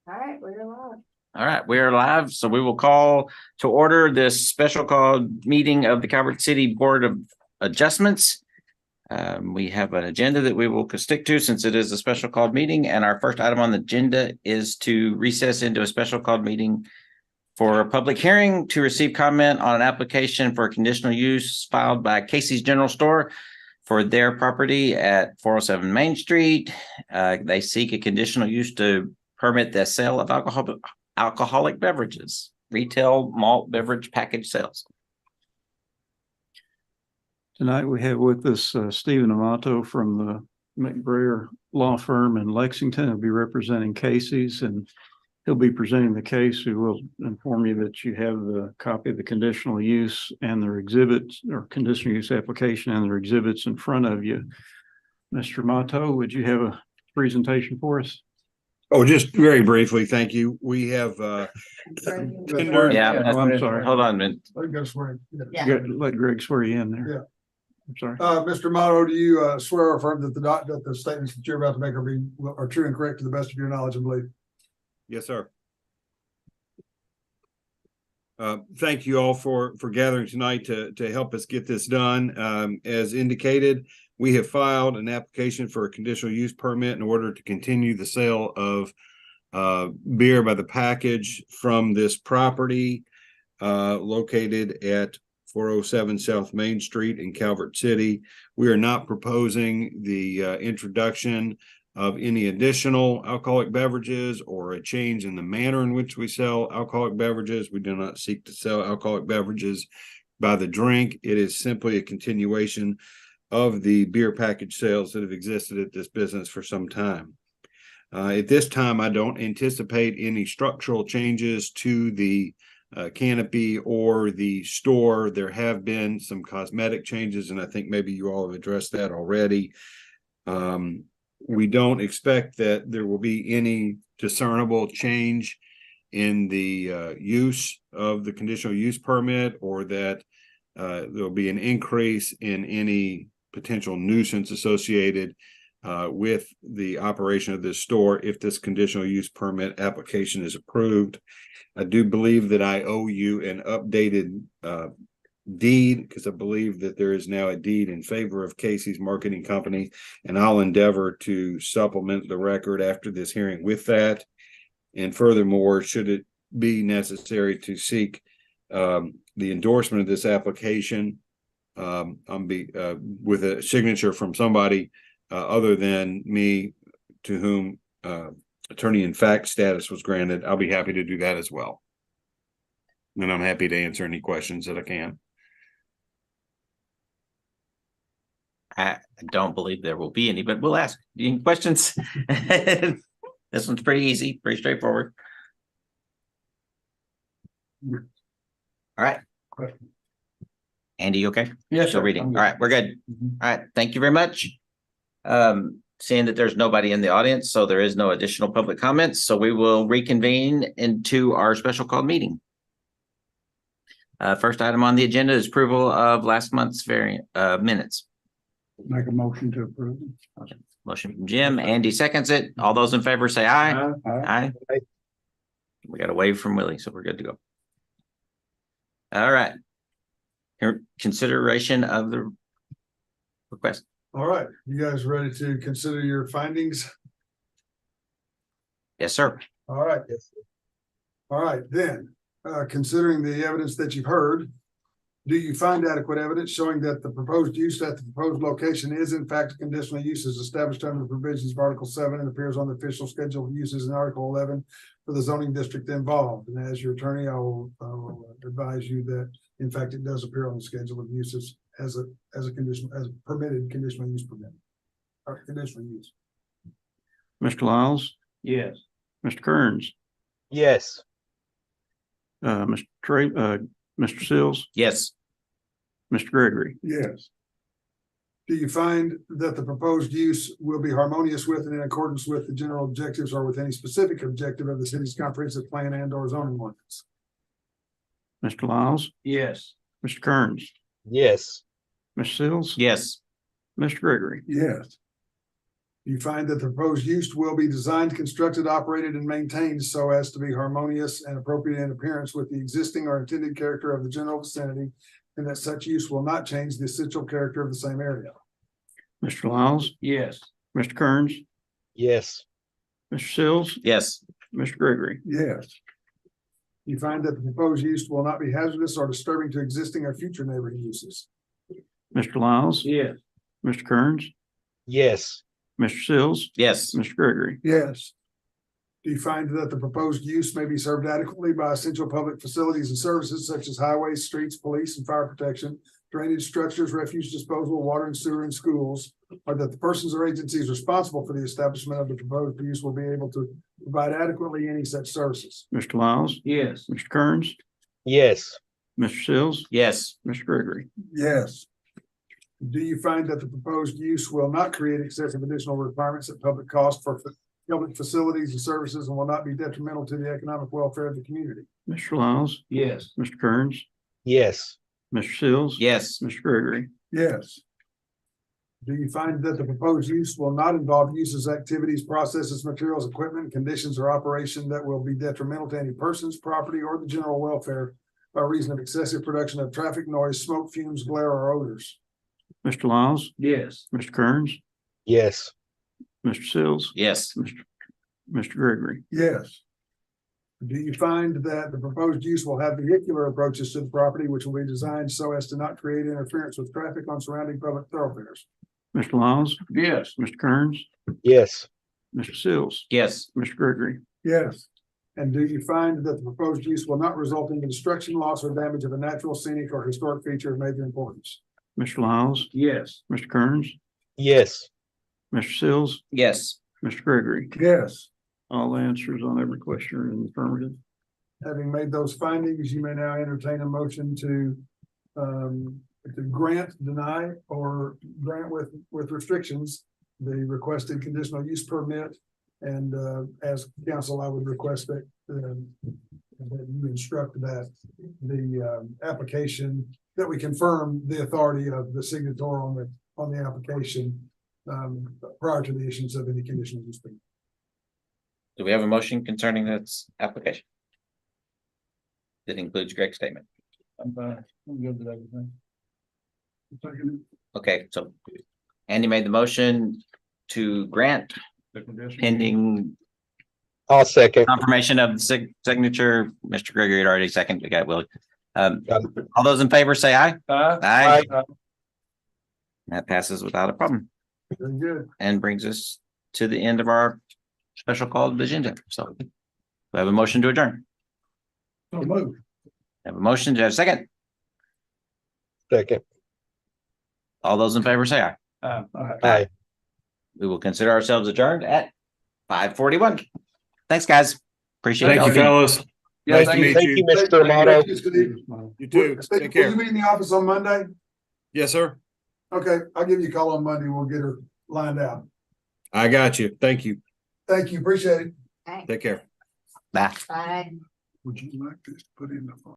All right, we're live. All right, we are live, so we will call to order this special called meeting of the Calvert City Board of Adjustments. We have an agenda that we will stick to since it is a special called meeting, and our first item on the agenda is to recess into a special called meeting for a public hearing to receive comment on an application for conditional use filed by Casey's General Store for their property at 407 Main Street. They seek a conditional use to permit the sale of alcoholic beverages, retail malt beverage package sales. Tonight we have with us Stephen Amato from the McBrayer Law Firm in Lexington. He'll be representing Casey's, and he'll be presenting the case. We will inform you that you have the copy of the conditional use and their exhibits, or conditional use application and their exhibits in front of you. Mr. Amato, would you have a presentation for us? Oh, just very briefly, thank you. We have Tinder. Yeah, Oh, I'm sorry. Hold on a minute. I gotta swear. Yeah. Let Greg swear you in there. Yeah. I'm sorry. Mr. Motto, do you swear or affirm that the statements that you're about to make are true and correct to the best of your knowledge and belief? Yes, sir. Thank you all for gathering tonight to help us get this done. As indicated, we have filed an application for a conditional use permit in order to continue the sale of beer by the package from this property located at 407 South Main Street in Calvert City. We are not proposing the introduction of any additional alcoholic beverages or a change in the manner in which we sell alcoholic beverages. We do not seek to sell alcoholic beverages by the drink. It is simply a continuation of the beer package sales that have existed at this business for some time. At this time, I don't anticipate any structural changes to the canopy or the store. There have been some cosmetic changes, and I think maybe you all have addressed that already. We don't expect that there will be any discernible change in the use of the conditional use permit, or that there'll be an increase in any potential nuisance associated with the operation of this store if this conditional use permit application is approved. I do believe that I owe you an updated deed, because I believe that there is now a deed in favor of Casey's Marketing Company, and I'll endeavor to supplement the record after this hearing with that. And furthermore, should it be necessary to seek the endorsement of this application, with a signature from somebody other than me, to whom attorney in fact status was granted, I'll be happy to do that as well. And I'm happy to answer any questions that I can. I don't believe there will be any, but we'll ask. Any questions? This one's pretty easy, pretty straightforward. All right. Andy, you okay? Yes, Still reading. All right, we're good. All right, thank you very much. Seeing that there's nobody in the audience, so there is no additional public comments, so we will reconvene into our special called meeting. First item on the agenda is approval of last month's minutes. Make a motion to approve. Motion from Jim. Andy seconds it. All those in favor say aye. Aye. We got a wave from Willie, so we're good to go. All right. Consideration of the request. All right, you guys ready to consider your findings? Yes, sir. All right. All right, then, considering the evidence that you've heard, do you find adequate evidence showing that the proposed use at the proposed location is in fact a conditional use as established under the provisions of Article 7 and appears on the official schedule of uses in Article 11 for the zoning district involved? And as your attorney, I will advise you that in fact it does appear on the schedule of uses as a condition, as a permitted conditional use permit or conditional use. Mr. Lyles? Yes. Mr. Kearns? Yes. Mr. Sills? Yes. Mr. Gregory? Yes. Do you find that the proposed use will be harmonious with and in accordance with the general objectives or with any specific objective of the city's comprehensive plan and or zoning ordinance? Mr. Lyles? Yes. Mr. Kearns? Yes. Mr. Sills? Yes. Mr. Gregory? Yes. You find that the proposed use will be designed, constructed, operated, and maintained so as to be harmonious and appropriate in appearance with the existing or intended character of the general vicinity, and that such use will not change the essential character of the same area. Mr. Lyles, Yes. Mr. Kearns, Yes. Mr. Sills, Yes. Mr. Gregory. Yes. You find that the proposed use will not be hazardous or disturbing to existing or future neighborhood uses. Mr. Lyles, Yes. Mr. Kearns, Yes. Mr. Sills, Yes. Mr. Gregory. Yes. Do you find that the proposed use may be served adequately by essential public facilities and services such as highways, streets, police, and fire protection, drainage structures, refuse disposal, water and sewer, and schools, or that the persons or agencies responsible for the establishment of the proposed use will be able to provide adequately any such services? Mr. Lyles, Yes. Mr. Kearns, Yes. Mr. Sills, Yes. Mr. Gregory. Yes. Do you find that the proposed use will not create excessive additional requirements at public cost for public facilities and services and will not be detrimental to the economic welfare of the community? Mr. Lyles, Yes. Mr. Kearns, Yes. Mr. Sills. Yes. Mr. Gregory. Yes. Do you find that the proposed use will not involve uses, activities, processes, materials, equipment, conditions, or operation that will be detrimental to any person's property or the general welfare by reason of excessive production of traffic noise, smoke, fumes, glare, or odors? Mr. Lyles, Yes. Mr. Kearns, Yes. Mr. Sills, Yes. Mr. Gregory. Yes. Do you find that the proposed use will have vehicular approaches to the property, which will be designed so as to not create interference with traffic on surrounding public thoroughfares? Mr. Lyles, Yes. Mr. Kearns, Yes. Mr. Sills, Yes. Mr. Gregory. Yes. And do you find that the proposed use will not result in destruction, loss, or damage of a natural, scenic, or historic feature of major importance? Mr. Lyles, Yes. Mr. Kearns, Yes. Mr. Sills, Yes. Mr. Gregory. Yes. All the answers on every question are in the affirmative. Having made those findings, you may now entertain a motion to grant, deny, or grant with restrictions the requested conditional use permit. And as council, I would request that you instruct that the application, that we confirm the authority of the signator on the application prior to the issuance of any conditional use permit. Do we have a motion concerning this application? That includes Greg's statement. I'm fine. I'm good with everything. Okay, so Andy made the motion to grant pending I'll second. confirmation of the signature. Mr. Gregory had already seconded. We got Will. All those in favor say aye. Aye. That passes without a problem Very good. and brings us to the end of our special call agenda. So we have a motion to adjourn. So move. Have a motion. Do you have a second? Second. All those in favor say aye. Aye. We will consider ourselves adjourned at 5:41. Thanks, guys. Appreciate it. Thank you, fellas. Nice to meet Thank you, you. Mr. Amato. You too. Steve, Take will care. you be in the office on Monday? Yes, sir. Okay, I'll give you a call on Monday. We'll get her lined out. I got you. Thank you. Thank you. Appreciate it. Take care. Bye. Bye. Would you like this put in the